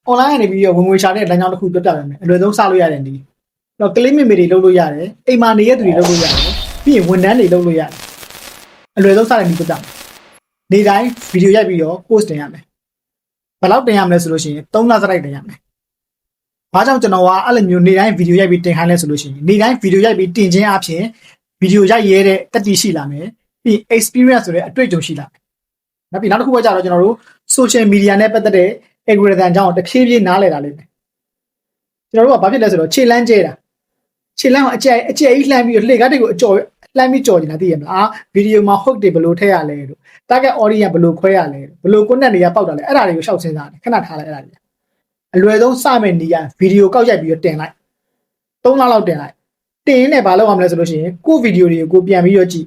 online ကနေပြီးတော့ဝင်ငွေရှာတဲ့လမ်းကြောင်းတစ်ခုပြတ်ပြမယ်အလွယ်ဆုံးစလို့ရတယ်ဒီတော့ click မိမိတွေလုပ်လို့ရတယ်အိမ်မှာနေရတဲ့သူတွေလုပ်လို့ရတယ်ပြီးရင်ဝန်ထမ်းတွေလုပ်လို့ရတယ်အလွယ်ဆုံးစတဲ့ဒီပြတ်ပြနေတိုင်းဗီဒီယိုရိုက်ပြီးတော့ post တင်ရမယ်ဘယ်လောက်တင်ရမလဲဆိုလို့ရှိရင်3လစတိုက်တင်ရမယ်ဘာကြောင့်ကျွန်တော်ကအဲ့လိုမျိုးနေတိုင်းဗီဒီယိုရိုက်ပြီးတင်ခိုင်းလဲဆိုလို့ရှိရင်နေတိုင်းဗီဒီယိုရိုက်ပြီးတင်ခြင်းအပြင်ဗီဒီယိုရိုက်ရဲတဲ့တက်တီရှိလာမယ်ပြီး experience ဆိုတဲ့အတွေ့အကြုံရှိလာမယ်နောက်တစ်ခုကကြတော့ကျွန်တော်တို့ social media နဲ့ပတ်သက်တဲ့ algorithm အကြောင်းတဖြည်းဖြည်းနားလည်တာလေးပဲကျွန်တော်တို့ကဘာဖြစ်လဲဆိုတော့ခြေလန်းကျဲတာခြေလန်းကိုအကျဲကြီးလှမ်းပြီးလှေကားတွေကိုအကျော်လှမ်းပြီးကြော်နေတာသိရမလားဗီဒီယိုမှာ hook တွေဘယ်လိုထည့်ရလဲလို့ target audience ဘယ်လိုခွဲရလဲဘယ်လို content တွေကပေါက်တာလဲအဲ့ဒါတွေကိုရှောက်စဉ်းစားတယ်ခဏထားလိုက်အဲ့ဒါတွေအလွယ်ဆုံးစမယ်နေရဗီဒီယိုကောက်ရိုက်ပြီးတော့တင်လိုက်3လလောက်တင်လိုက်တင်ရင်လည်းဘာလုပ်ရမလဲဆိုလို့ရှိရင်ကိုဗီဒီယိုတွေကိုပြန်ပြီးတော့ကြည့်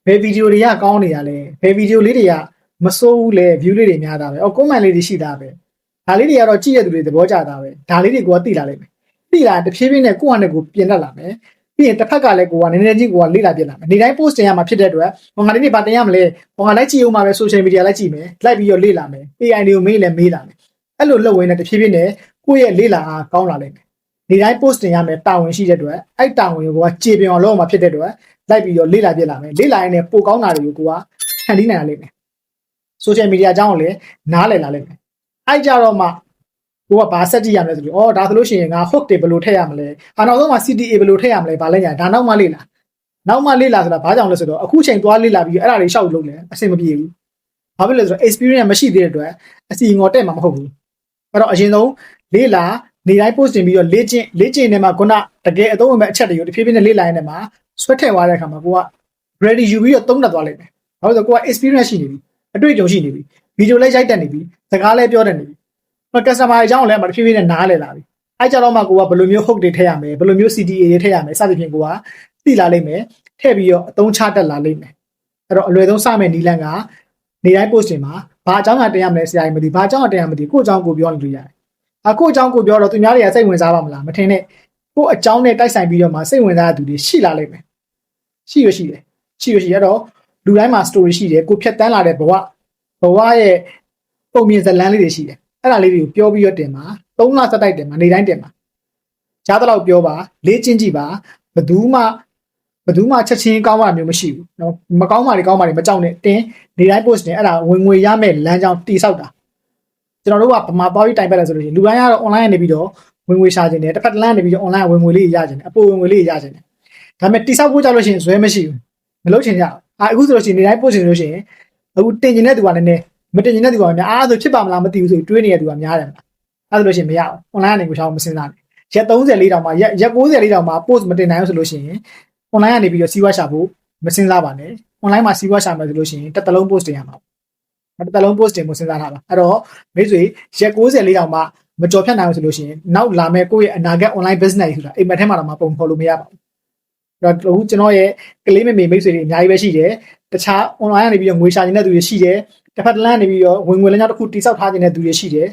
ဘယ်ဗီဒီယိုတွေကကောင်းနေရလဲဘယ်ဗီဒီယိုလေးတွေကမစိုးဘူးလေ view လေးတွေများတာပဲအော် comment လေးတွေရှိတာပဲဒါလေးတွေကတော့ကြည့်ရတဲ့သူတွေသဘောကျတာပဲဒါလေးတွေကိုသိလာလိမ့်မယ်သိလာတဖြည်းဖြည်းနဲ့ကိုယ့်ဟာနဲ့ကိုပြင်တတ်လာမယ်ပြီးရင်တစ်ဖက်ကလည်းကိုကနည်းနည်းချင်းကိုကလေ့လာပြစ်လာမယ်နေတိုင်း post တင်ရမှာဖြစ်တဲ့အတွက်ဟောငါလေးတွေပါတင်ရမလဲဟောငါလိုက်ကြည့်အောင်ပါပဲ social media လိုက်ကြည့်မယ်လိုက်ပြီးတော့လေ့လာမယ် AI တွေကိုမေးလည်းမေးလာမယ်အဲ့လိုလုပ်ဝင်တဲ့တဖြည်းဖြည်းနဲ့ကိုယ့်ရဲ့လေ့လာအားကောင်းလာလိမ့်မယ်နေတိုင်း post တင်ရမယ်တာဝန်ရှိတဲ့အတွက်အဲ့တာဝန်ကိုကကြေပြအောင်လုပ်အောင်မှာဖြစ်တဲ့အတွက်လိုက်ပြီးတော့လေ့လာပြစ်လာမယ်လေ့လာရင်လည်းပိုကောင်းတာတွေကိုကိုကဖန်တီးနိုင်ရလိမ့်မယ် social media အကြောင်းကိုလည်းနားလည်လာလိမ့်မယ်အဲ့ကြတော့မှကိုကဘာဆက်ကြည့်ရမလဲဆိုပြီးဒါဆိုလို့ရှိရင်ငါ hook တွေဘယ်လိုထည့်ရမလဲနောက်ဆုံးမှာ CTA ဘယ်လိုထည့်ရမလဲဘာလဲညာဒါနောက်မှလေ့လာဆိုတာဘာကြောင့်လဲဆိုတော့အခုချိန်သွားလေ့လာပြီးအဲ့ဒါတွေရှောက်လုပ်လဲအဆင်မပြေဘူးဘာဖြစ်လဲဆိုတော့ experience မရှိသေးတဲ့အတွက်အစီငေါ်တက်မှာမဟုတ်ဘူးအဲ့တော့အရင်ဆုံးလေ့လာနေတိုင်း post တင်ပြီးတော့လေ့ကျင့်နေမှာခုနတကယ်အသုံးဝင်မဲ့အချက်တွေကိုတဖြည်းဖြည်းနဲ့လေ့လာရင်းနဲ့မှာဆွဲထည့်သွားတဲ့အခါမှာကိုက ready ယူပြီးတော့သုံးတတ်သွားလိမ့်မယ်ဘာလို့လဲဆိုတော့ကိုက experience ရှိနေပြီအတွေ့အကြုံရှိနေပြီဗီဒီယိုလည်းရိုက်တတ်နေပြီစကားလည်းပြောတတ်နေပြီcustomer အကြောင်းလည်းတဖြည်းဖြည်းနဲ့နားလည်လာပြီအဲ့ကြတော့မှကိုကဘယ်လိုမျိုး hook တွေထည့်ရမယ်ဘယ်လိုမျိုး CTA တွေထည့်ရမယ်စသဖြင့်ကိုကသိလာလိမ့်မယ်ထည့်ပြီးတော့အသုံးချတတ်လာလိမ့်မယ်အဲ့တော့အလွယ်ဆုံးစမယ့်နီလန်ကနေတိုင်း post တင်မှာဘာအကြောင်းကတင်ရမလဲဆရာကြီးမသိဘာအကြောင်းကတင်ရမသိကိုအကြောင်းကိုပြောလို့ရတယ်အခုအကြောင်းကိုပြောတော့သူများတွေကစိတ်ဝင်စားပါမလားမထင်နဲ့ကိုအကြောင်းနဲ့တိုက်ဆိုင်ပြီးတော့မှစိတ်ဝင်စားတဲ့သူတွေရှိလာလိမ့်မယ်ရှိရအဲ့တော့လူတိုင်းမှာ story ရှိတယ်ကိုဖြတ်တန်းလာတဲ့ဘဝရဲ့ပုံမြင်ဇာတ်လမ်းလေးတွေရှိတယ်အဲ့ဒါလေးတွေကိုပြောပြီးတော့တင်ပါ3လစတိုက်တင်ပါနေတိုင်းတင်ပါကြားတော့ပြောပါလေ့ကျင့်ကြည့်ပါဘယ်သူမှချက်ချင်းကောင်းတာမျိုးမရှိဘူးเนาะမကောင်းပါတွေကောင်းပါတွေမကြောက်နဲ့တင်နေတိုင်း post တင်အဲ့ဒါဝင်ငွေရမယ့်လမ်းကြောင်းတိဆောက်တာကျွန်တော်တို့ကဗမာပေါပြီးတိုင်ပတ်လဲဆိုလို့ရှိရင်လူတိုင်းကတော့ online ကနေပြီးတော့ဝင်ငွေရှာခြင်းတယ်တစ်ဖက်တစ်လမ်းနေပြီးတော့ online ဝင်ငွေလေးရခြင်းတယ်အပိုဝင်ငွေလေးရခြင်းတယ်ဒါပေမဲ့တိဆောက်ဖို့ကြောက်လို့ရှိရင်ဇွဲမရှိဘူးမလုပ်ချင်ကြအခုဆိုလို့ရှိရင်နေတိုင်း post တင်လို့ရှိရင်အခုတင်ကျင်တဲ့သူကလည်းမတင်ကျင်တဲ့သူကများအားဆိုဖြစ်ပါမလားမသိဘူးဆိုတွေးနေတဲ့သူကများတယ်မလားအဲ့ဒါလို့ရှိရင်မရဘူး online ကနေကိုချောင်းမစင်စားနဲ့ရက်34တောင်မှရက်94တောင်မှ post မတင်နိုင်ဘူးဆိုလို့ရှိရင် online ကနေပြီးတော့စီးပွားရှာဖို့မစင်စားပါနဲ့ online မှာစီးပွားရှာမယ်ဆိုလို့ရှိရင်တစ်လုံး post တင်ရမှာတစ်လုံး post တင်ဖို့စဉ်းစားထားပါအဲ့တော့မိတ်ဆွေရက်94တောင်မှမကြော်ဖြတ်နိုင်ဘူးဆိုလို့ရှိရင်နောက်လာမယ့်ကိုယ့်ရဲ့အနာဂတ် online business ဆိုတာအိမ်မက်ထဲမှာတော့မပုံဖော်လို့မရပါဘူးအဲ့တော့အခုကျွန်တော်ရဲ့ကလေးမေမိတ်ဆွေတွေအများကြီးပဲရှိတယ်တခြား online ကနေပြီးတော့ငွေရှာနေတဲ့သူတွေရှိတယ်တစ်ဖက်တစ်လမ်းနေပြီးတော့ဝင်ငွေလမ်းကြောင်းတစ်ခုတိစောက်ထားနေတဲ့သူတွေရှိတယ်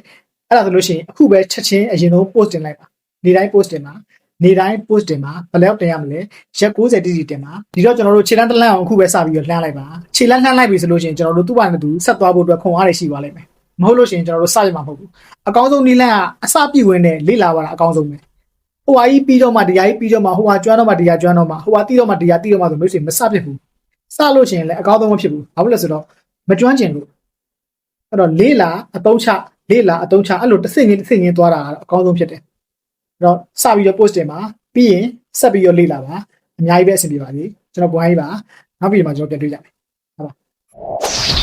အဲ့ဒါဆိုလို့ရှိရင်အခုပဲချက်ချင်းအရင်ဆုံး post တင်လိုက်ပါနေတိုင်း post တင်ပါနေတိုင်း post တင်ပါဘယ်လောက်တင်ရမလဲရက်90တိတိတင်ပါဒီတော့ကျွန်တော်တို့ခြေလမ်းတစ်လမ်းအောင်အခုပဲစပြီးတော့လှမ်းလိုက်ပါခြေလမ်းလှမ်းလိုက်ပြီဆိုလို့ရှိရင်ကျွန်တော်တို့သူ့ဘာနဲ့သူဆက်သွားဖို့အတွက်ခွန်အားတွေရှိပါလိမ့်မယ်မဟုတ်လို့ရှိရင်ကျွန်တော်တို့စရမှာမဟုတ်ဘူးအကောင်းဆုံးနီးလန်းကအစပြည့်ဝင်တဲ့လေ့လာပါတာအကောင်းဆုံးပဲဟိုဟာကြီးပြီးတော့မှတရားကြီးပြီးတော့မှဟိုဟာကျွမ်းတော့မှတရားကျွမ်းတော့မှဟိုဟာတီးတော့မှတရားတီးတော့မှဆိုလို့ရှိရင်မစဖြစ်ဘူးစလို့ရှိရင်လည်းအကောင်းဆုံးမဖြစ်ဘူးဘာလို့လဲဆိုတော့မကျွမ်းကျင်လို့အဲ့တော့လေ့လာအသုံးချအဲ့လိုတစ်စိမ့်ချင်းသွားတာအကောင်းဆုံးဖြစ်တယ်အဲ့တော့စပြီးတော့ post တင်ပါပြီးရင်ဆက်ပြီးတော့လေ့လာပါအများကြီးပဲအဆင်ပြေပါစေကျွန်တော်ကိုဟိုင်းပါနောက်ပြီးမှကျွန်တော်ပြန်တွေ့ကြမယ်ဟုတ်ပါ